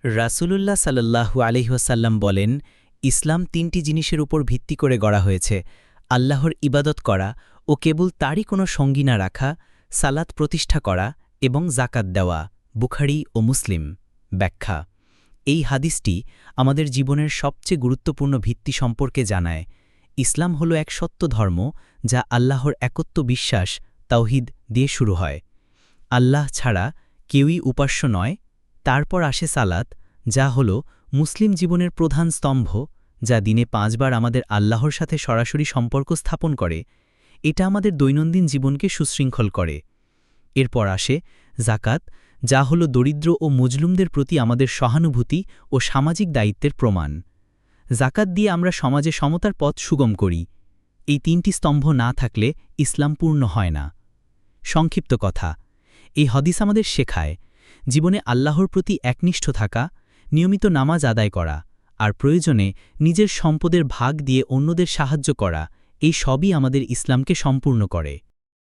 রাসূলুল্লাহ সাল্লাল্লাহু আলাইহি ওয়াসাল্লাম বলেন, ইসলাম তিনটি জিনিসের উপর ভিত্তি করে গড়া হয়েছে: আল্লাহর ইবাদত করা ও কেবল তারই কোনো সঙ্গী না রাখা, সালাত প্রতিষ্ঠা করা এবং জাকাত দেওয়া। বুখারী ও মুসলিম। ব্যাখ্যা: এই হাদিসটি আমাদের জীবনের সবচেয়ে গুরুত্বপূর্ণ ভিত্তি সম্পর্কে জানায়। ইসলাম হল এক সত্য ধর্ম যা আল্লাহর একত্ব বিশ্বাস, তাওহীদ দিয়ে শুরু হয়। আল্লাহ ছাড়া কেউই উপাস্য নয়। তারপর আসে সালাত, যা হল মুসলিম জীবনের প্রধান স্তম্ভ, যা দিনে ৫ বার আমাদের আল্লাহর সাথে সরাসরি সম্পর্ক স্থাপন করে। এটা আমাদের দৈনন্দিন জীবনকে সুশৃঙ্খল করে। এরপর আসে জাকাত, যা হল দরিদ্র ও মজলুমদের প্রতি আমাদের সহানুভূতি ও সামাজিক দায়িত্বের প্রমাণ। জাকাত দিয়ে আমরা সমাজে সমতার পথ সুগম করি। এই তিনটি স্তম্ভ না থাকলে ইসলাম পূর্ণ হয় না। সংক্ষিপ্ত কথা: এই হাদিস আমাদের শেখায়, জীবনে আল্লাহর প্রতি একনিষ্ঠ থাকা, নিয়মিত নামাজ আদায় করা, আর প্রয়োজনে নিজের সম্পদের ভাগ দিয়ে অন্যদের সাহায্য করা, এই সবই আমাদের ইসলামকে সম্পূর্ণ করে।